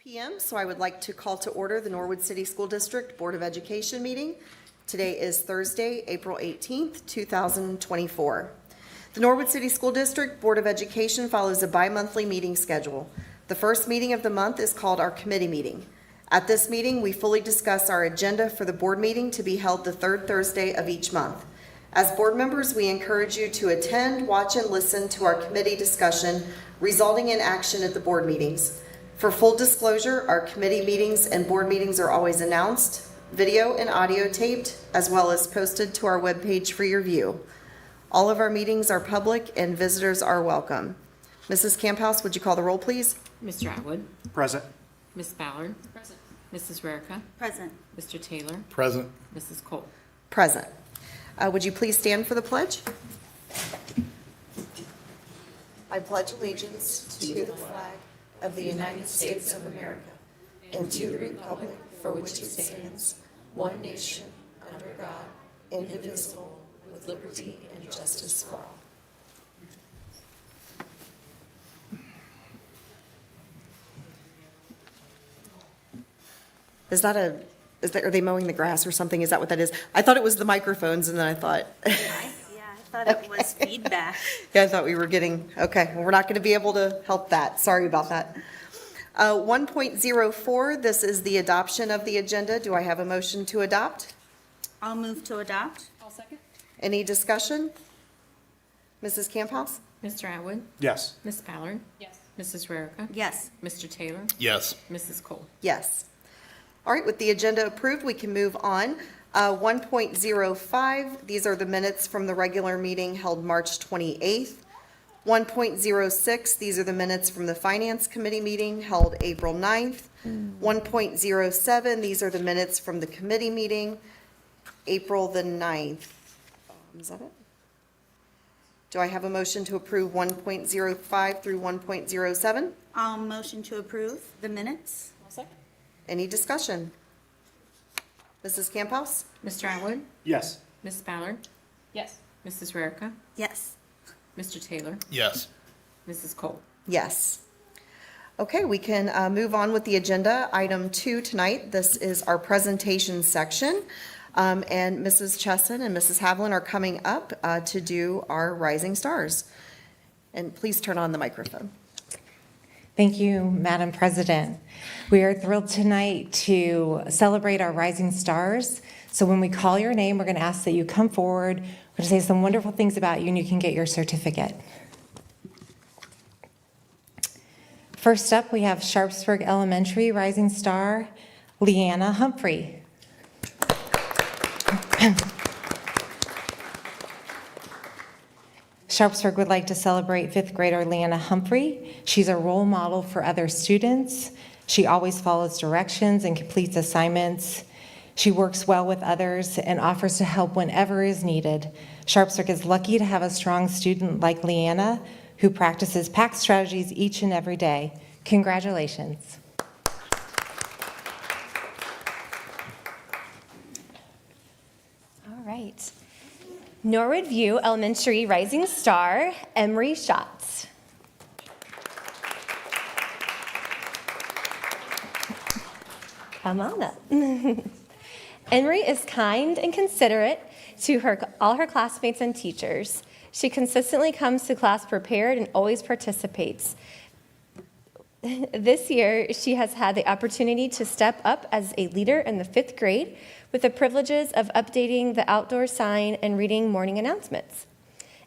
p.m., so I would like to call to order the Norwood City School District Board of Education meeting. Today is Thursday, April 18th, 2024. The Norwood City School District Board of Education follows a bi-monthly meeting schedule. The first meeting of the month is called our committee meeting. At this meeting, we fully discuss our agenda for the board meeting to be held the third Thursday of each month. As board members, we encourage you to attend, watch, and listen to our committee discussion, resulting in action at the board meetings. For full disclosure, our committee meetings and board meetings are always announced, video and audio taped, as well as posted to our webpage for your view. All of our meetings are public and visitors are welcome. Mrs. Camphouse, would you call the roll, please? Mr. Atwood. Present. Ms. Ballard. Present. Mrs. Rarica. Present. Mr. Taylor. Present. Mrs. Cole. Present. Would you please stand for the pledge? I pledge allegiance to the flag of the United States of America and to the republic for which it stands, one nation, under God, indivisible, with liberty and justice for all. Are they mowing the grass or something? Is that what that is? I thought it was the microphones, and then I thought. Yeah, I thought it was feedback. Yeah, I thought we were getting, okay, well, we're not going to be able to help that. Sorry about that. 1.04, this is the adoption of the agenda. Do I have a motion to adopt? I'll move to adopt. I'll second. Any discussion? Mrs. Camphouse? Mr. Atwood. Yes. Ms. Ballard. Yes. Mrs. Rarica. Yes. Mr. Taylor. Yes. Mrs. Cole. Yes. All right, with the agenda approved, we can move on. 1.05, these are the minutes from the regular meeting held March 28th. 1.06, these are the minutes from the Finance Committee meeting held April 9th. 1.07, these are the minutes from the committee meeting, April the 9th. Is that it? Do I have a motion to approve 1.05 through 1.07? I'll motion to approve the minutes. I'll second. Any discussion? Mrs. Camphouse? Mr. Atwood. Yes. Ms. Ballard. Yes. Mrs. Rarica. Yes. Mr. Taylor. Yes. Mrs. Cole. Yes. Okay, we can move on with the agenda. Item 2 tonight, this is our presentation section. And Mrs. Chesson and Mrs. Haviland are coming up to do our Rising Stars. And please turn on the microphone. Thank you, Madam President. We are thrilled tonight to celebrate our rising stars. So when we call your name, we're going to ask that you come forward. We're going to say some wonderful things about you, and you can get your certificate. First up, we have Sharpsburg Elementary Rising Star, Leanna Humphrey. Sharpsburg would like to celebrate 5th grader Leanna Humphrey. She's a role model for other students. She always follows directions and completes assignments. She works well with others and offers to help whenever is needed. Sharpsburg is lucky to have a strong student like Leanna who practices PAC strategies each and every day. Congratulations. All right. Norwood View Elementary Rising Star, Emery Schatz. Come on up. Emery is kind and considerate to all her classmates and teachers. She consistently comes to class prepared and always participates. This year, she has had the opportunity to step up as a leader in the 5th grade with the privileges of updating the outdoor sign and reading morning announcements.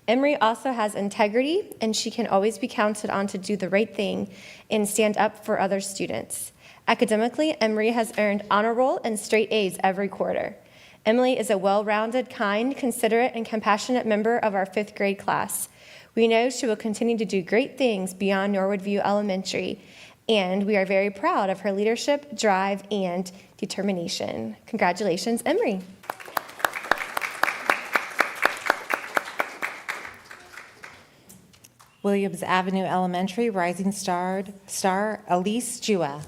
Emery also has integrity, and she can always be counted on to do the right thing and stand up for other students. Academically, Emery has earned honor roll and straight A's every quarter. Emily is a well-rounded, kind, considerate, and compassionate member of our 5th grade class. We know she will continue to do great things beyond Norwood View Elementary, and we are very proud of her leadership, drive, and determination. Congratulations, Emery. Williams Avenue Elementary Rising Star Elise Jua.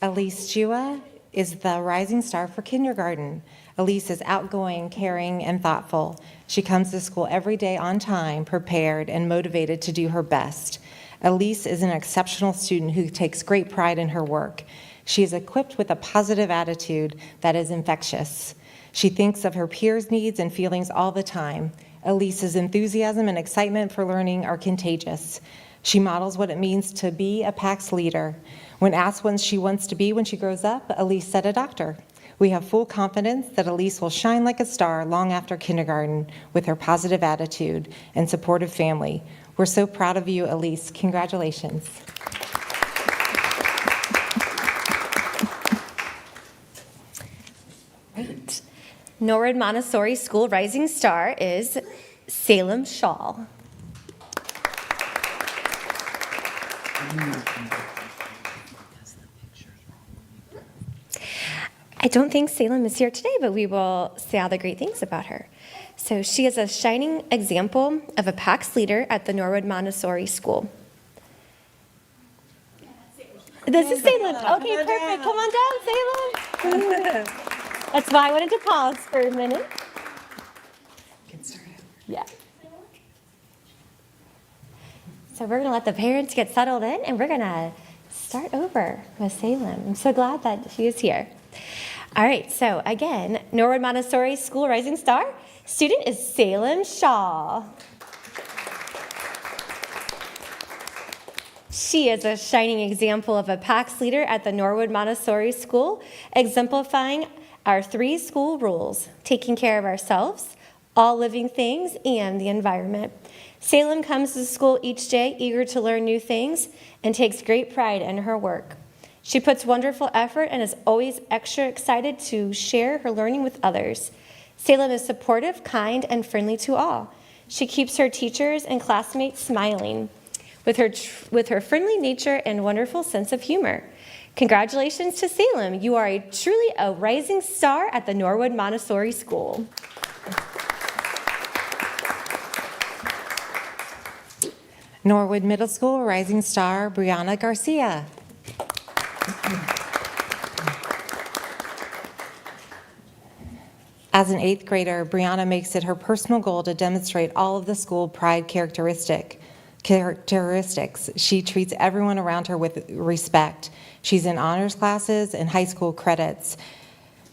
Elise Jua is the Rising Star for kindergarten. Elise is outgoing, caring, and thoughtful. She comes to school every day on time, prepared, and motivated to do her best. Elise is an exceptional student who takes great pride in her work. She is equipped with a positive attitude that is infectious. She thinks of her peers' needs and feelings all the time. Elise's enthusiasm and excitement for learning are contagious. She models what it means to be a PACS leader. When asked what she wants to be when she grows up, Elise said a doctor. We have full confidence that Elise will shine like a star long after kindergarten with her positive attitude and supportive family. We're so proud of you, Elise. Congratulations. Great. Norwood Montessori School Rising Star is Salem Shaw. I don't think Salem is here today, but we will say all the great things about her. So she is a shining example of a PACS leader at the Norwood Montessori School. This is Salem. Okay, perfect. Come on down, Salem. That's why I wanted to pause for a minute. Yeah. So we're going to let the parents get settled in, and we're going to start over with Salem. I'm so glad that she is here. All right, so again, Norwood Montessori School Rising Star student is Salem Shaw. She is a shining example of a PACS leader at the Norwood Montessori School, exemplifying our 3 school rules: taking care of ourselves, all living things, and the environment. Salem comes to school each day eager to learn new things and takes great pride in her work. She puts wonderful effort and is always extra excited to share her learning with others. Salem is supportive, kind, and friendly to all. She keeps her teachers and classmates smiling with her friendly nature and wonderful sense of humor. Congratulations to Salem. You are truly a rising star at the Norwood Montessori School. Norwood Middle School Rising Star Brianna Garcia. As an 8th grader, Brianna makes it her personal goal to demonstrate all of the school pride characteristics. She treats everyone around her with respect. She's in honors classes and high school credits.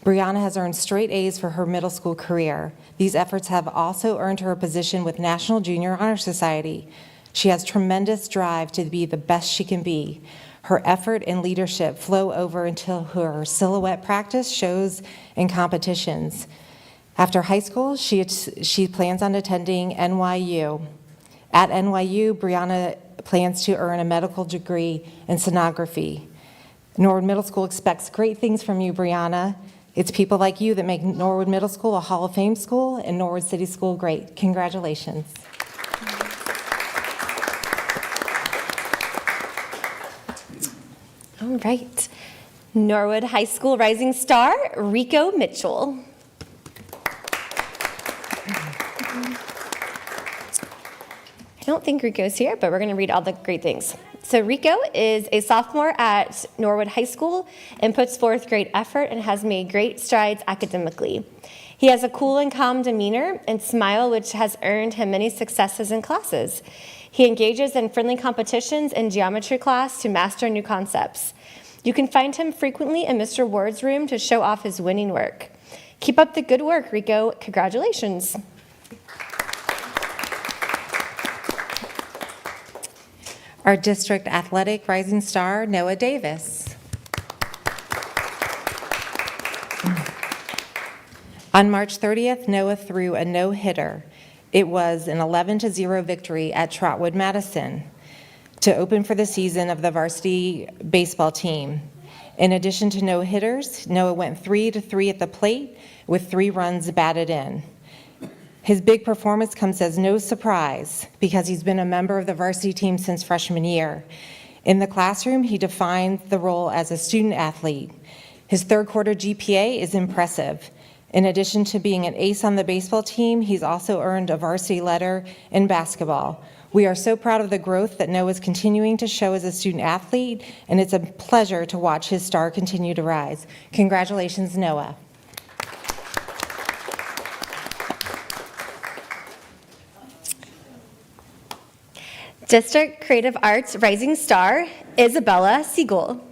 Brianna has earned straight A's for her middle school career. These efforts have also earned her a position with National Junior Honor Society. She has tremendous drive to be the best she can be. Her effort and leadership flow over until her silhouette practice shows in competitions. After high school, she plans on attending NYU. At NYU, Brianna plans to earn a medical degree in sonography. Norwood Middle School expects great things from you, Brianna. It's people like you that make Norwood Middle School a Hall of Fame school and Norwood City School great. Congratulations. All right. Norwood High School Rising Star, Rico Mitchell. I don't think Rico's here, but we're going to read all the great things. So Rico is a sophomore at Norwood High School and puts forth great effort and has made great strides academically. He has a cool and calm demeanor and smile, which has earned him many successes in classes. He engages in friendly competitions in geometry class to master new concepts. You can find him frequently in Mr. Ward's room to show off his winning work. Keep up the good work, Rico. Congratulations. Our district athletic rising star, Noah Davis. On March 30th, Noah threw a no-hitter. It was an 11-0 victory at Trotwood Madison to open for the season of the varsity baseball team. In addition to no-hitters, Noah went 3-3 at the plate with 3 runs batted in. His big performance comes as no surprise because he's been a member of the varsity team since freshman year. In the classroom, he defined the role as a student athlete. His third quarter GPA is impressive. In addition to being an ace on the baseball team, he's also earned a varsity letter in basketball. We are so proud of the growth that Noah is continuing to show as a student athlete, and it's a pleasure to watch his star continue to rise. Congratulations, Noah. District Creative Arts Rising Star, Isabella Siegel.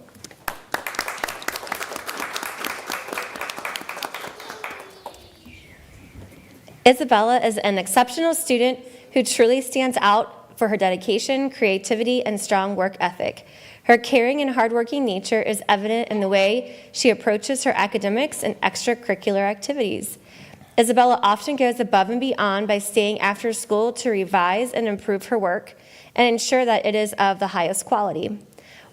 Isabella is an exceptional student who truly stands out for her dedication, creativity, and strong work ethic. Her caring and hardworking nature is evident in the way she approaches her academics and extracurricular activities. Isabella often goes above and beyond by staying after school to revise and improve her work and ensure that it is of the highest quality.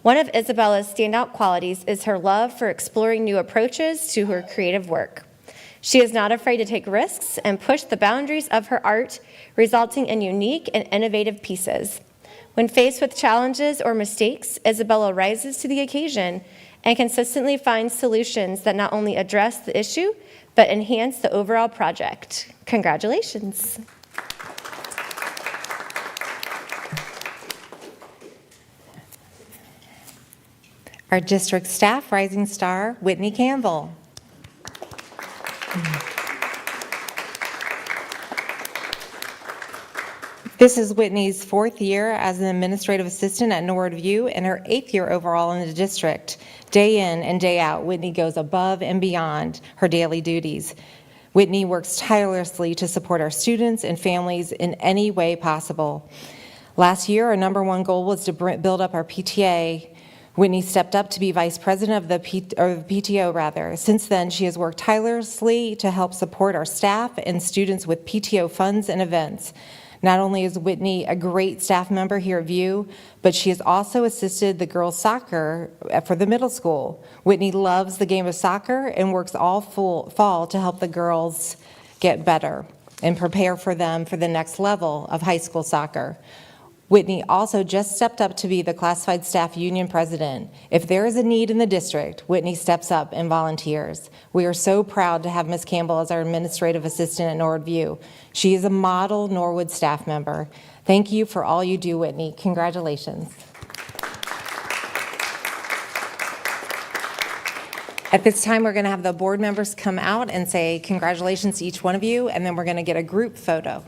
One of Isabella's standout qualities is her love for exploring new approaches to her creative work. She is not afraid to take risks and push the boundaries of her art, resulting in unique and innovative pieces. When faced with challenges or mistakes, Isabella rises to the occasion and consistently finds solutions that not only address the issue, but enhance the overall project. Congratulations. Our district staff, Rising Star, Whitney Campbell. This is Whitney's 4th year as an administrative assistant at Norwood and her 8th year overall in the district. Day in and day out, Whitney goes above and beyond her daily duties. Whitney works tirelessly to support our students and families in any way possible. Last year, our number one goal was to build up our PTA. Whitney stepped up to be vice president of the PTO. Since then, she has worked tirelessly to help support our staff and students with PTO funds and events. Not only is Whitney a great staff member here at VIEW, but she has also assisted the girls' soccer for the middle school. Whitney loves the game of soccer and works all fall to help the girls get better and prepare for them for the next level of high school soccer. Whitney also just stepped up to be the classified staff union president. If there is a need in the district, Whitney steps up and volunteers. We are so proud to have Ms. Campbell as our administrative assistant at Norwood View. She is a model Norwood staff member. Thank you for all you do, Whitney. Congratulations. At this time, we're going to have the board members come out and say congratulations to each one of you, and then we're going to get a group photo.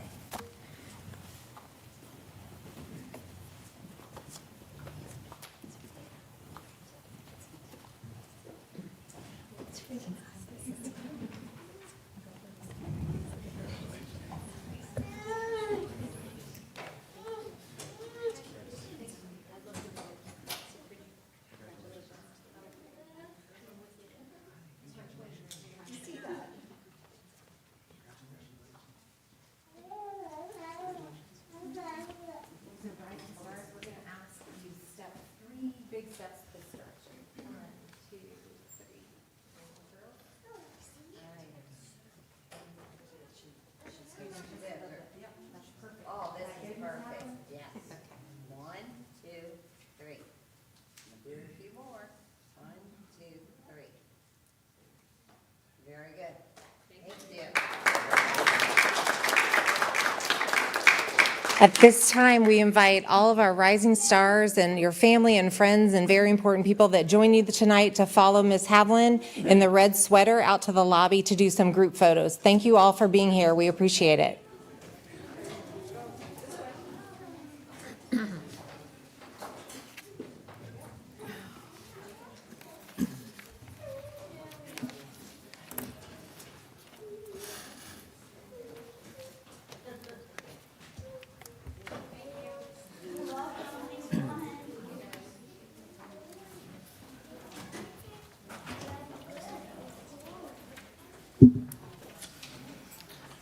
Oh, this is perfect, yes. 1, 2, 3. Do a few more. 1, 2, 3. Very good. Thank you. At this time, we invite all of our rising stars and your family and friends and very important people that join you tonight to follow Ms. Havlin in the red sweater out to the lobby to do some group photos. Thank you all for being here. We appreciate it.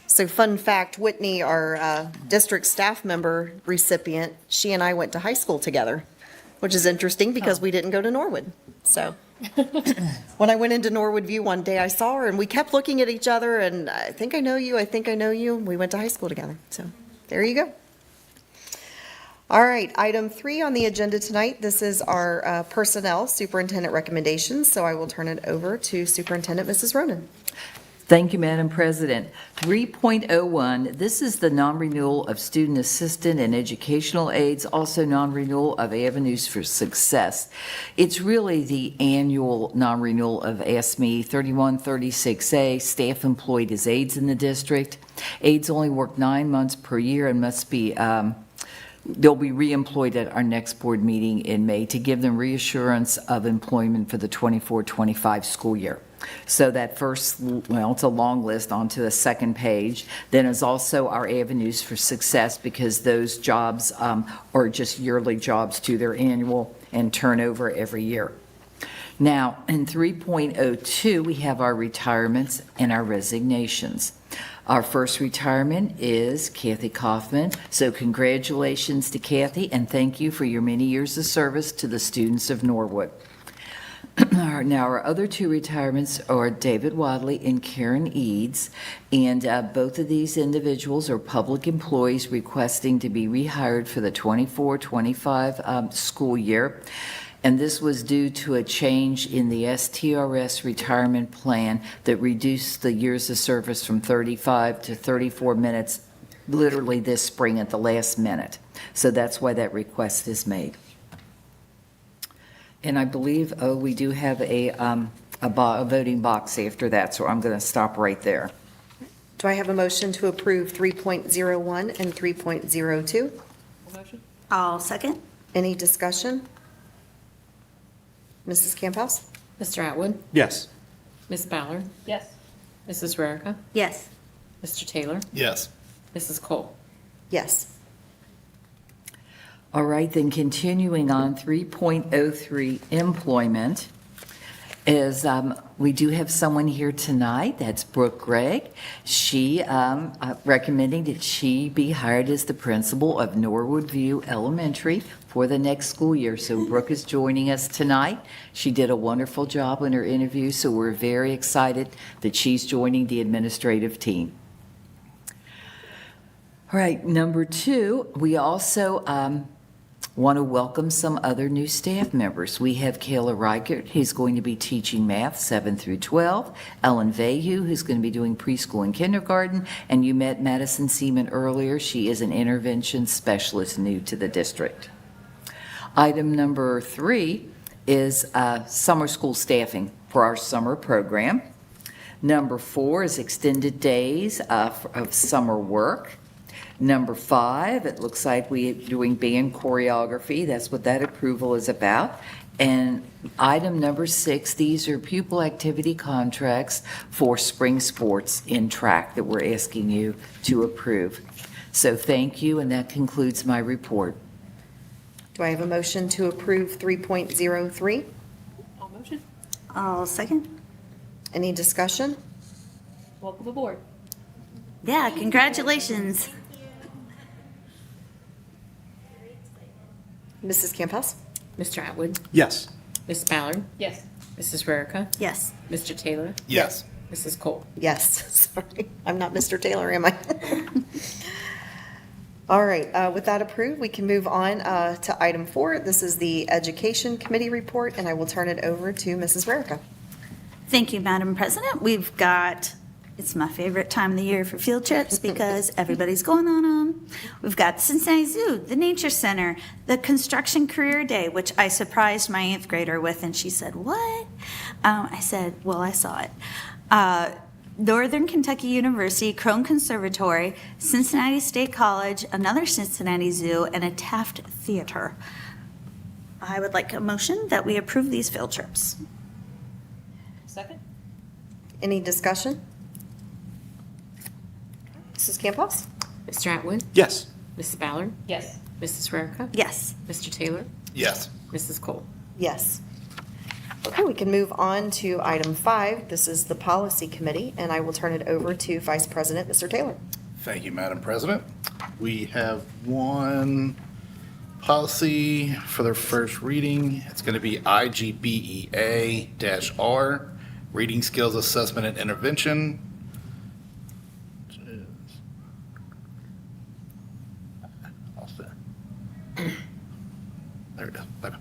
So fun fact, Whitney, our district staff member recipient, she and I went to high school together, which is interesting because we didn't go to Norwood. So when I went into Norwood View one day, I saw her and we kept looking at each other and I think I know you, I think I know you. We went to high school together. So there you go. All right, item 3 on the agenda tonight. This is our personnel superintendent recommendations. So I will turn it over to Superintendent Mrs. Ronan. Thank you, Madam President. 3.01, this is the non-renewal of student assistant and educational aides, also non-renewal of Avenues for Success. It's really the annual non-renewal of ASME 3136A, staff employed as aides in the district. Aides only work 9 months per year and must be they'll be reemployed at our next board meeting in May to give them reassurance of employment for the 24-25 school year. So that first, well, it's a long list onto the second page. Then is also our avenues for success, because those jobs are just yearly jobs to their annual and turnover every year. Now, in 3.02, we have our retirements and our resignations. Our first retirement is Kathy Kaufman. So congratulations to Kathy, and thank you for your many years of service to the students of Norwood. Now, our other two retirements are David Wadley and Karen Eads, and both of these individuals are public employees requesting to be rehired for the 24-25 school year. And this was due to a change in the STRS retirement plan that reduced the years of service from 35 to 34 minutes, literally this spring at the last minute. So that's why that request is made. And I believe, we do have a voting box after that, so I'm going to stop right there. Do I have a motion to approve 3.01 and 3.02? I'll second. Any discussion? Mrs. Camp House? Mr. Atwood? Yes. Ms. Ballard? Yes. Mrs. Rarica? Yes. Mr. Taylor? Yes. Mrs. Cole? Yes. All right, then continuing on, 3.03, employment, is we do have someone here tonight. That's Brooke Gregg. She recommending that she be hired as the principal of Norwood View Elementary for the next school year. So Brooke is joining us tonight. She did a wonderful job in her interview, so we're very excited that she's joining the administrative team. All right, number 2, we also want to welcome some other new staff members. We have Kayla Reichert, who's going to be teaching math 7 through 12, Ellen Vahue, who's going to be doing preschool and kindergarten, and you met Madison Seaman earlier. She is an intervention specialist new to the district. Item number 3 is summer school staffing for our summer program. Number 4 is extended days of summer work. Number 5, it looks like we're doing band choreography. That's what that approval is about. And item number 6, these are pupil activity contracts for spring sports in track that we're asking you to approve. So thank you, and that concludes my report. Do I have a motion to approve 3.03? I'll second. Any discussion? Welcome aboard. Yeah, congratulations. Mrs. Camp House? Mr. Atwood? Yes. Ms. Ballard? Yes. Mrs. Rarica? Yes. Mr. Taylor? Yes. Mrs. Cole? Yes, sorry. I'm not Mr. Taylor, am I? All right, with that approved, we can move on to item 4. This is the Education Committee report, and I will turn it over to Mrs. Rarica. Thank you, Madam President. We've got, it's my favorite time of the year for field trips because everybody's going on them. We've got the Cincinnati Zoo, the Nature Center, the Construction Career Day, which I surprised my 8th grader with, and she said, "What?" I said, "Well, I saw it." Northern Kentucky University, Crone Conservatory, Cincinnati State College, another Cincinnati Zoo, and a Taft Theater. I would like a motion that we approve these field trips. Second? Any discussion? Mrs. Camp House? Mr. Atwood? Yes. Mrs. Ballard? Yes. Mrs. Rarica? Yes. Mr. Taylor? Yes. Mrs. Cole? Yes. Okay, we can move on to item 5. This is the Policy Committee, and I will turn it over to Vice President, Mr. Taylor. Thank you, Madam President. We have one policy for their first reading. It's going to be IGBEA-R, Reading Skills Assessment and Intervention. There it is. Bye-bye.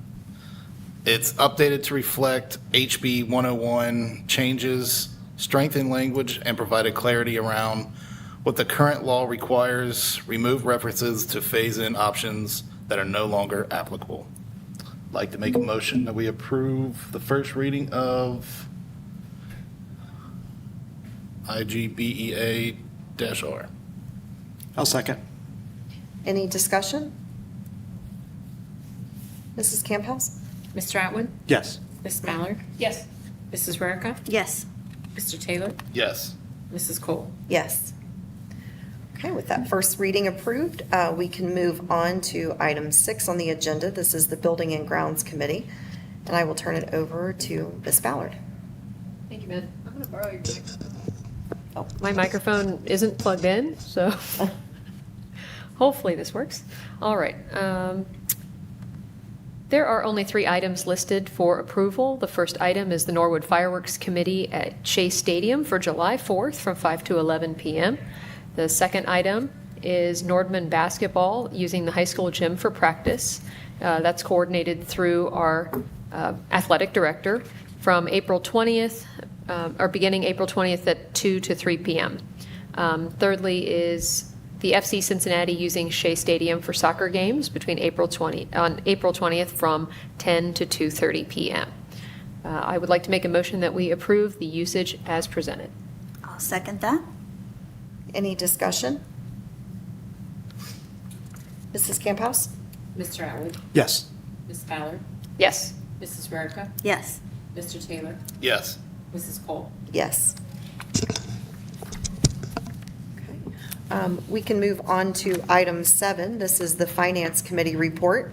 It's updated to reflect HB 101 changes, strengthen language, and provided clarity around what the current law requires, remove references to phase-in options that are no longer applicable. I'd like to make a motion that we approve the first reading of IGBEA-R. I'll second. Any discussion? Mrs. Camp House? Mr. Atwood? Yes. Ms. Ballard? Yes. Mrs. Rarica? Yes. Mr. Taylor? Yes. Mrs. Cole? Yes. Okay, with that first reading approved, we can move on to item 6 on the agenda. This is the Building and Grounds Committee, and I will turn it over to Ms. Ballard. Thank you, Matt. I'm going to borrow your microphone. Oh. My microphone isn't plugged in, so hopefully this works. All right. There are only 3 items listed for approval. The first item is the Norwood Fireworks Committee at Shea Stadium for July 4th from 5 to 11 p.m. The second item is Nordman basketball using the high school gym for practice. That's coordinated through our athletic director from April 20th, or beginning April 20th at 2 to 3 p.m. Thirdly is the FC Cincinnati using Shea Stadium for soccer games between April 20th from 10 to 2:30 p.m. I would like to make a motion that we approve the usage as presented. I'll second that. Any discussion? Mrs. Camp House? Mr. Atwood? Yes. Ms. Ballard? Yes. Mrs. Rarica? Yes. Mr. Taylor? Yes. Mrs. Cole? Yes. We can move on to item 7. This is the Finance Committee report,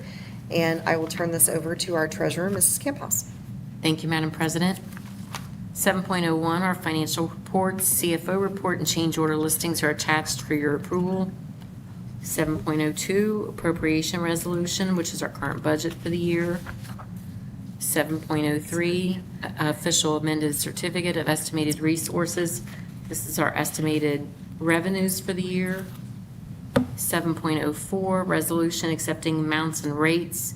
and I will turn this over to our treasurer, Mrs. Camp House. Thank you, Madam President. 7.01, our financial reports, CFO report, and change order listings are attached for your approval. 7.02, appropriation resolution, which is our current budget for the year. 7.03, official amended certificate of estimated resources. This is our estimated revenues for the year. 7.04, resolution accepting amounts and rates.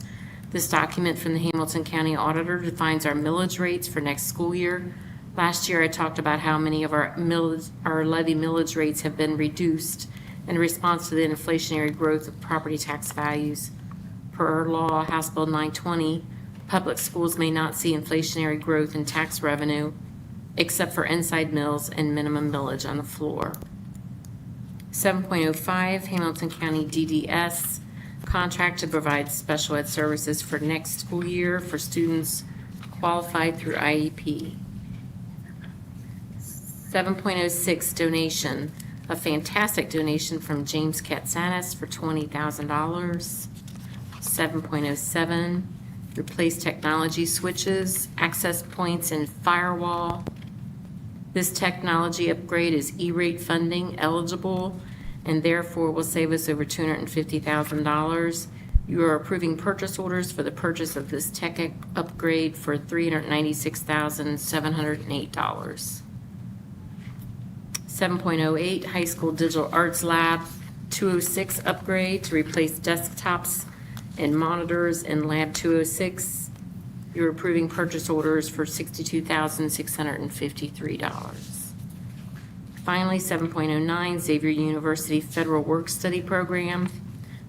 This document from the Hamilton County Auditor defines our millage rates for next school year. Last year, I talked about how many of our levy millage rates have been reduced in response to the inflationary growth of property tax values. Per law, House Bill 920, public schools may not see inflationary growth in tax revenue except for inside mills and minimum millage on the floor. 7.05, Hamilton County DDS, contract to provide special ed services for next school year for students qualified through IEP. 7.06, donation, a fantastic donation from James Katsanis for $20,000. 7.07, replace technology switches, access points, and firewall. This technology upgrade is E-rate funding eligible and therefore will save us over $250,000. You are approving purchase orders for the purchase of this tech upgrade for $396,708. 7.08, High School Digital Arts Lab 206 upgrade to replace desktops and monitors in Lab 206. You're approving purchase orders for $62,653. Finally, 7.09, Xavier University Federal Work Study Program.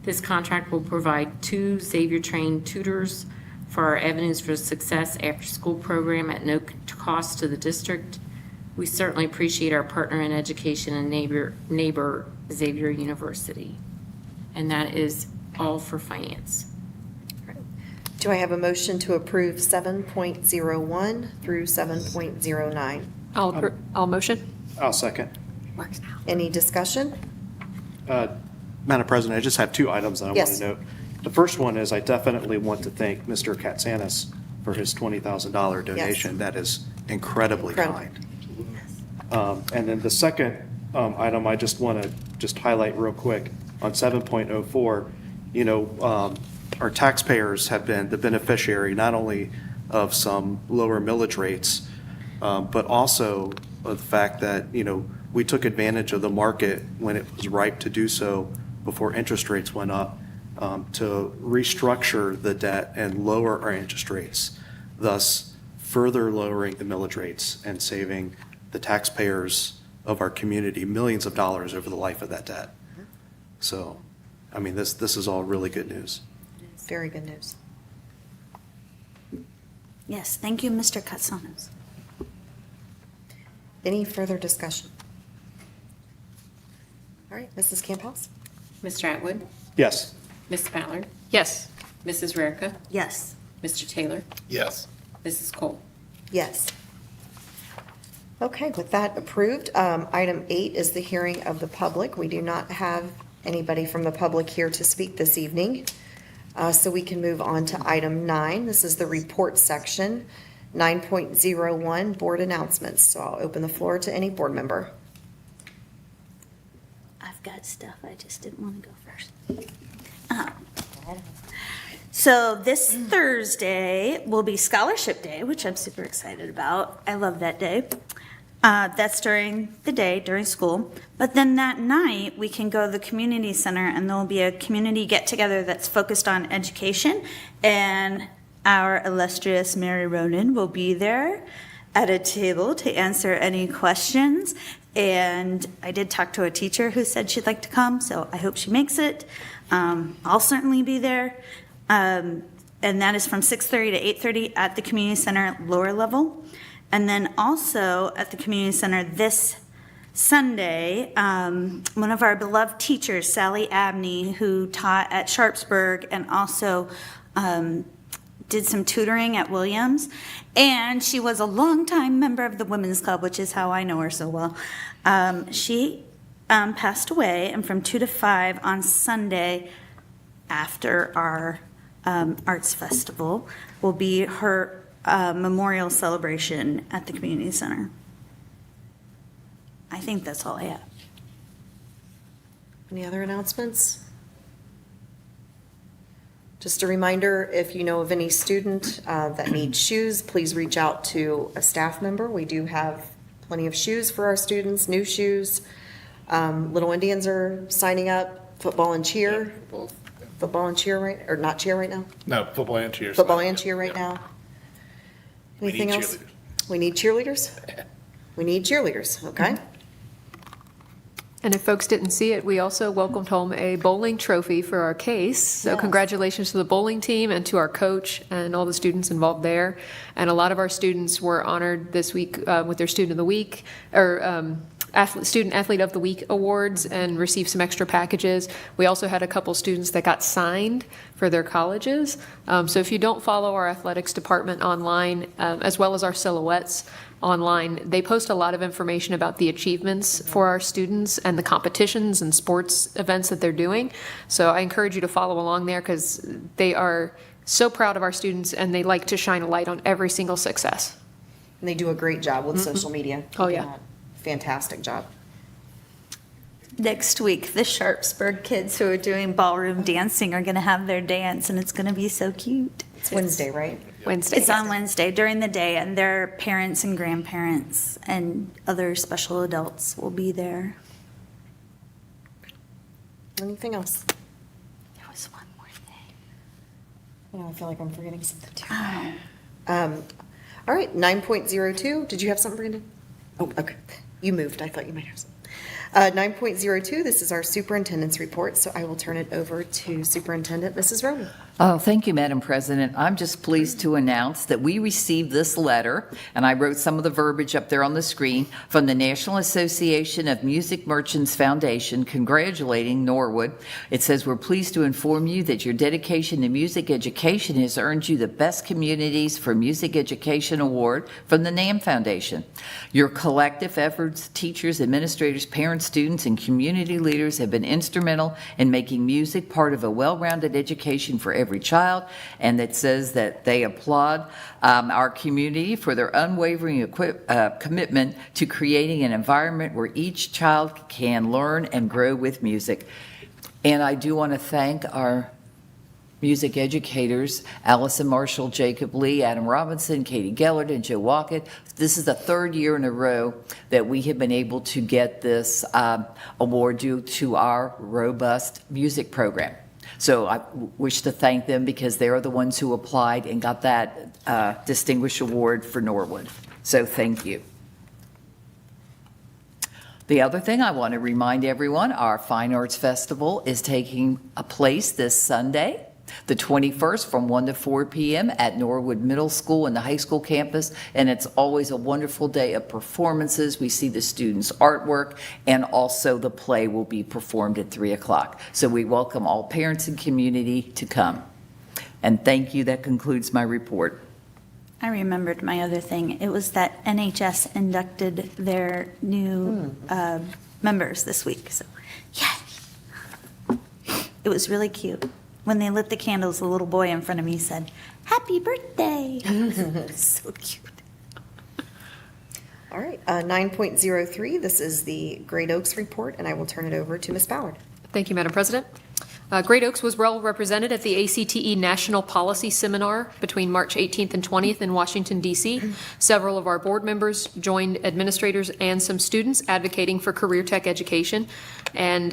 This contract will provide 2 Xavier-trained tutors for our Avenues for Success after-school program at no cost to the district. We certainly appreciate our partner in education and neighbor Xavier University. And that is all for finance. Do I have a motion to approve 7.01 through 7.09? I'll motion. I'll second. Any discussion? Madam President, I just have 2 items that I want Yes. to note. The first one is I definitely want to thank Mr. Katsanis for his $20,000 donation. That is incredibly Incredible. kind. And then the second item I just want to highlight real quick on 7.04, our taxpayers have been the beneficiary not only of some lower millage rates, but also of the fact that, we took advantage of the market when it was ripe to do so before interest rates went up, to restructure the debt and lower our interest rates, thus further lowering the millage rates and saving the taxpayers of our community millions of dollars over the life of that debt. So, this is all really good news. Very good news. Yes, thank you, Mr. Katsanis. Any further discussion? All right, Mrs. Camp House? Mr. Atwood? Yes. Ms. Ballard? Yes. Mrs. Rarica? Yes. Mr. Taylor? Yes. Mrs. Cole? Yes. Okay, with that approved, item 8 is the hearing of the public. We do not have anybody from the public here to speak this evening. So we can move on to item 9. This is the report section, 9.01, board announcements. So I'll open the floor to any board member. I've got stuff, I just didn't want to go first. So this Thursday will be Scholarship Day, which I'm super excited about. I love that day. That's during the day, during school. But then that night, we can go to the community center and there'll be a community get-together that's focused on education. And our illustrious Mary Ronan will be there at a table to answer any questions. And I did talk to a teacher who said she'd like to come, so I hope she makes it. I'll certainly be there. And that is from 6:30 to 8:30 at the community center lower level. And then also at the community center this Sunday, one of our beloved teachers, Sally Abney, who taught at Sharpsburg and also did some tutoring at Williams. And she was a longtime member of the Women's Club, which is how I know her so well. She passed away, and from 2 to 5 on Sunday after our arts festival will be her memorial celebration at the community center. I think that's all I have. Any other announcements? Just a reminder, if you know of any student that needs shoes, please reach out to a staff member. We do have plenty of shoes for our students, new shoes. Little Indians are signing up, football and cheer. Both. Football and cheer, right, or not cheer right now? No, football and cheer. Football and cheer right now. We need Anything else? cheerleaders. We need cheerleaders? We need cheerleaders, okay? And if folks didn't see it, we also welcomed home a bowling trophy for our case. So Yes. congratulations to the bowling team and to our coach and all the students involved there. And a lot of our students were honored this week with their Student of the Week, or Student Athlete of the Week awards, and received some extra packages. We also had a couple students that got signed for their colleges. So if you don't follow our athletics department online, as well as our silhouettes online, they post a lot of information about the achievements for our students and the competitions and sports events that they're doing. So I encourage you to follow along there because they are so proud of our students and they like to shine a light on every single success. And they do a great job with social media. Oh, yeah. Fantastic job. Next week, the Sharpsburg kids who are doing ballroom dancing are going to have their dance, and it's going to be so cute. It's Wednesday, right? Wednesday. It's on Wednesday during the day, and their parents and grandparents and other special adults will be there. Anything else? There was one more thing. Oh, I feel like I'm forgetting something too. All right, 9.02. Did you have something, Brandon? Oh, okay. You moved. I thought you might have something. 9.02, this is our superintendent's report, so I will turn it over to Superintendent Mrs. Roman. Oh, thank you, Madam President. I'm just pleased to announce that we received this letter, and I wrote some of the verbiage up there on the screen, from the National Association of Music Merchants Foundation congratulating Norwood. It says, "We're pleased to inform you that your dedication to music education has earned you the Best Communities for Music Education Award from the NAM Foundation. Your collective efforts, teachers, administrators, parents, students, and community leaders have been instrumental in making music part of a well-rounded education for every child," and it says that they applaud our community for their unwavering commitment to creating an environment where each child can learn and grow with music. And I do want to thank our music educators, Allison Marshall, Jacob Lee, Adam Robinson, Katie Gellert, and Joe Walkett. This is the third year in a row that we have been able to get this award due to our robust music program. So I wish to thank them because they are the ones who applied and got that distinguished award for Norwood. So thank you. The other thing I want to remind everyone, our Fine Arts Festival is taking place this Sunday, the 21st, from 1 to 4 p.m. at Norwood Middle School and the high school campus, and it's always a wonderful day of performances. We see the students' artwork, and also the play will be performed at 3 o'clock. So we welcome all parents and community to come. And thank you. That concludes my report. I remembered my other thing. It was that NHS inducted their new members this week, so, yay! It was really cute. When they lit the candles, the little boy in front of me said, "Happy birthday!" So cute. All right, 9.03, this is the Great Oaks report, and I will turn it over to Ms. Ballard. Thank you, Madam President. Great Oaks was well represented at the ACTE National Policy Seminar between March 18th and 20th in Washington, D.C. Several of our board members joined administrators and some students advocating for career tech education and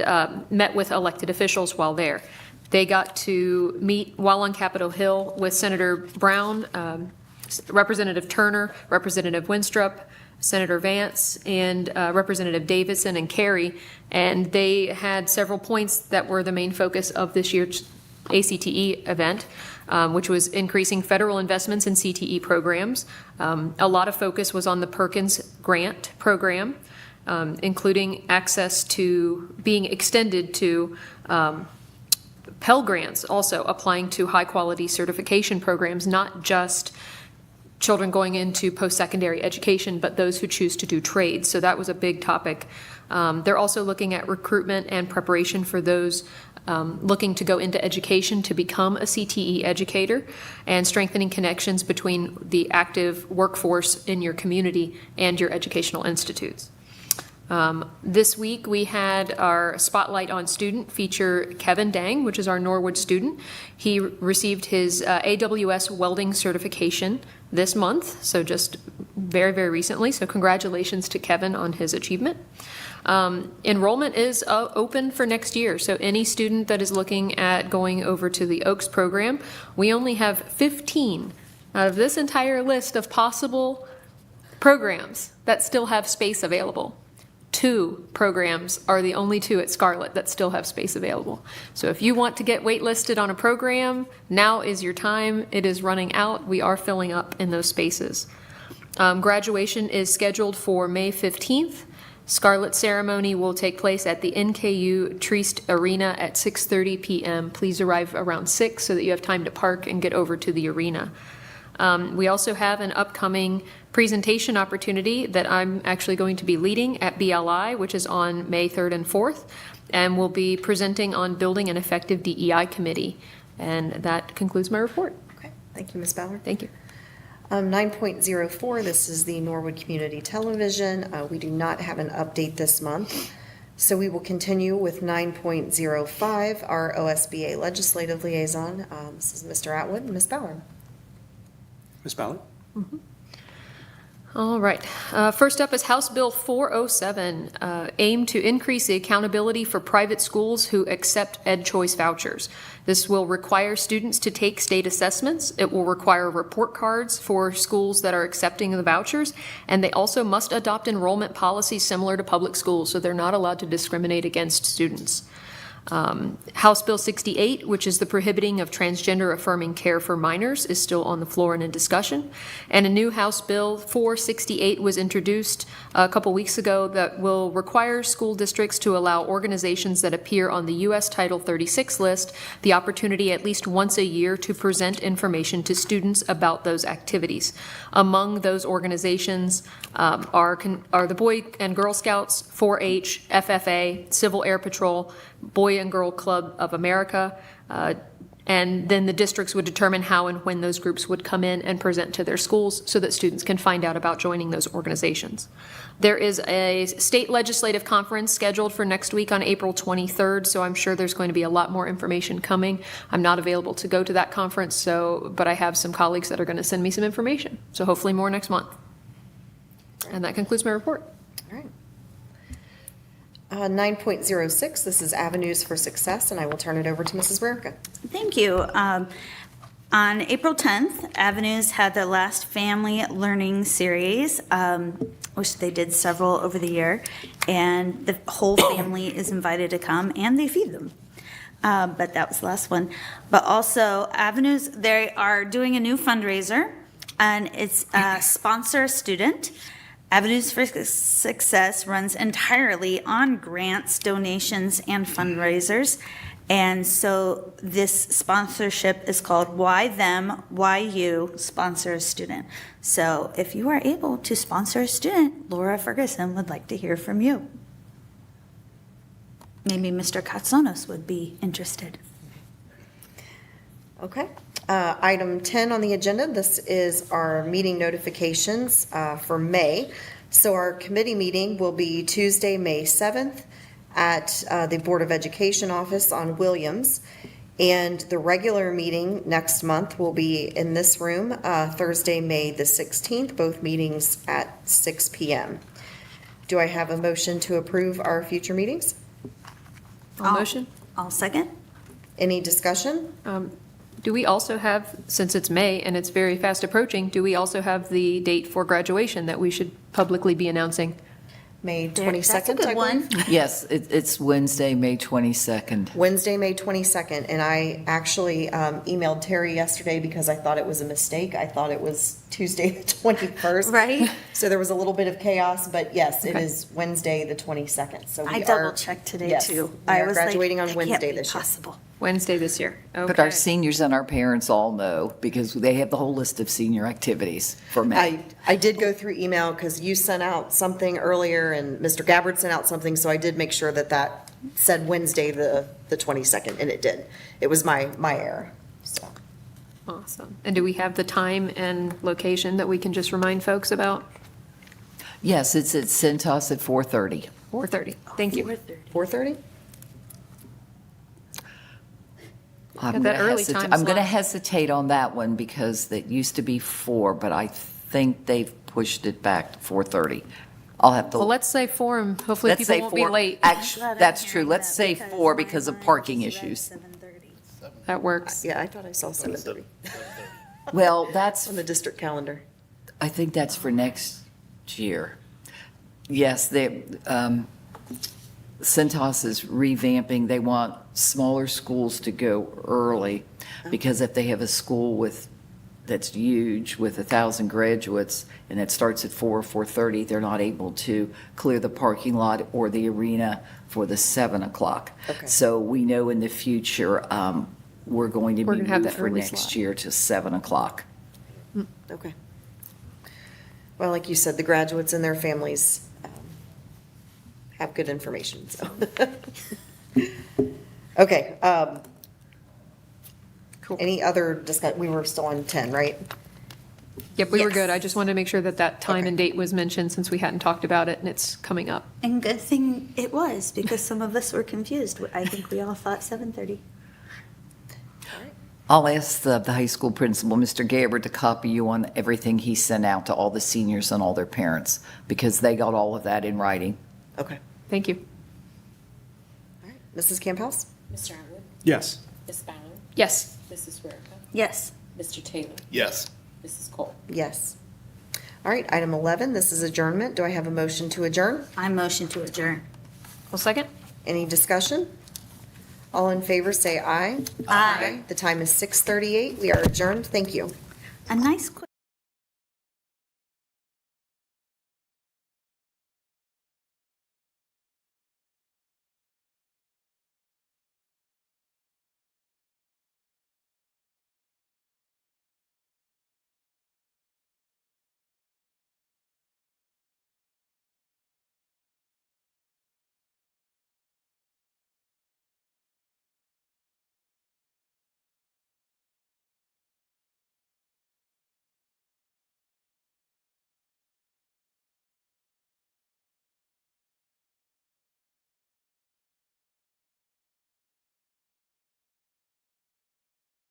met with elected officials while there. They got to meet while on Capitol Hill with Senator Brown, Representative Turner, Representative Winstrup, Senator Vance, and Representative Davidson and Kerry, and they had several points that were the main focus of this year's ACTE event, which was increasing federal investments in CTE programs. A lot of focus was on the Perkins Grant program, including access to being extended to Pell Grants, also applying to high-quality certification programs, not just children going into post-secondary education, but those who choose to do trades. So that was a big topic. They're also looking at recruitment and preparation for those looking to go into education to become a CTE educator, and strengthening connections between the active workforce in your community and your educational institutes. This week we had our Spotlight on Student feature Kevin Dang, which is our Norwood student. He received his AWS welding certification this month, so just very, very recently. So congratulations to Kevin on his achievement. Enrollment is open for next year, so any student that is looking at going over to the Oaks program, we only have 15 out of this entire list of possible programs that still have space available. 2 programs are the only 2 at Scarlett that still have space available. So if you want to get waitlisted on a program, now is your time. It is running out. We are filling up in those spaces. Graduation is scheduled for May 15th. Scarlet ceremony will take place at the NKU Triest Arena at 6:30 p.m. Please arrive around 6 so that you have time to park and get over to the arena. We also have an upcoming presentation opportunity that I'm actually going to be leading at BLI, which is on May 3rd and 4th, and we'll be presenting on building an effective DEI committee. And that concludes my report. Okay, thank you, Ms. Ballard. Thank you. 9.04, this is the Norwood Community Television. We do not have an update this month, so we will continue with 9.05, our OSBA Legislative Liaison. This is Mr. Atwood and Ms. Ballard. Ms. Ballard? All right. First up is House Bill 407, aimed to increase the accountability for private schools who accept EdChoice vouchers. This will require students to take state assessments. It will require report cards for schools that are accepting the vouchers, and they also must adopt enrollment policies similar to public schools, so they're not allowed to discriminate against students. House Bill 68, which is the prohibiting of transgender affirming care for minors, is still on the floor and in discussion. And a new House Bill 468 was introduced a couple weeks ago that will require school districts to allow organizations that appear on the U.S. Title 36 list the opportunity at least once a year to present information to students about those activities. Among those organizations are the Boy and Girl Scouts, 4-H, FFA, Civil Air Patrol, Boy and Girl Club of America, and then the districts would determine how and when those groups would come in and present to their schools so that students can find out about joining those organizations. There is a state legislative conference scheduled for next week on April 23rd, so I'm sure there's going to be a lot more information coming. I'm not available to go to that conference, but I have some colleagues that are going to send me some information, so hopefully more next month. And that concludes my report. All right. 9.06, this is Avenues for Success, and I will turn it over to Mrs. Rarica. Thank you. On April 10th, Avenues had their last family learning series, which they did several over the year, and the whole family is invited to come, and they feed them. But that was the last one. But also, Avenues, they are doing a new fundraiser, and it's Sponsor a Student. Avenues for Success runs entirely on grants, donations, and fundraisers. And so this sponsorship is called Why Them, Why You, Sponsor a Student. So if you are able to sponsor a student, Laura Ferguson would like to hear from you. Maybe Mr. Katsonos would be interested. Okay. Item 10 on the agenda, this is our meeting notifications for May. So our committee meeting will be Tuesday, May 7th at the Board of Education office on Williams. And the regular meeting next month will be in this room, Thursday, May the 16th, both meetings at 6 p.m. Do I have a motion to approve our future meetings? A motion? I'll second. Any discussion? Do we also have, since it's May and it's very fast approaching, do we also have the date for graduation that we should publicly be announcing? May There- 22nd, That's a I good one. believe? Yes, it's Wednesday, May 22nd. Wednesday, May 22nd, and I actually emailed Terry yesterday because I thought it was a mistake. I thought it was Tuesday, the 21st. Right. So there was a little bit of chaos, but yes, it Okay. is Wednesday, the 22nd. So I we double are- checked today yes, too. We I are was like, graduating on "That Wednesday can't be this year. possible." Wednesday this year. But our Okay. seniors and our parents all know because they have the whole list of senior activities for May. I did go through email because you sent out something earlier and Mr. Gabbard sent out something, so I did make sure that that said Wednesday, the 22nd, and it did. It was my error, so. Awesome. And do we have the time and location that we can just remind folks about? Yes, it's at Centos at 4:30. 4:30. Thank you. 4:30? I'm Got that gonna early hesitate- time I'm going to slot. hesitate on that one because it used to be 4, but I think they've pushed it back to 4:30. I'll have to. Well, let's say 4 and hopefully Let's people say won't be 4. late. Actually, that's true. Let's say 4 because of parking issues. That works. Yeah, I thought I saw 7:30 Well, that's on the district calendar. I think that's for next year. Yes, Centos is revamping. They want smaller schools to go early because if they have a school that's huge with 1,000 graduates and it starts at 4:30, they're not able to clear the parking lot or the arena for the 7 o'clock. Okay. So we know in the future, we're going to We're be gonna have moved that for early next slot. year to 7 o'clock. Okay. Well, like you said, the graduates and their families have good information, so. Okay. Any other we were still on 10, right? Yep, we were Yes. good. I just wanted to make sure that that time Okay. and date was mentioned since we hadn't talked about it and it's coming up. And good thing it was, because some of us were confused. I think we all thought 7:30. I'll ask the high school principal, Mr. Gabbard, to copy you on everything he sent out to all the seniors and all their parents, because they got all of that in writing. Okay. Thank you. All right. Mrs. Camp House? Mr. Atwood? Yes. Ms. Bowden? Yes. Mrs. Huerta? Yes. Mr. Taylor? Yes. Mrs. Cole? Yes. All right, item 11, this is adjournment. Do I have a motion to adjourn? I motion to adjourn. Well, second? Any discussion? All in favor, say aye. Aye. The time is 6:38. We are adjourned. Thank you. A nice quick.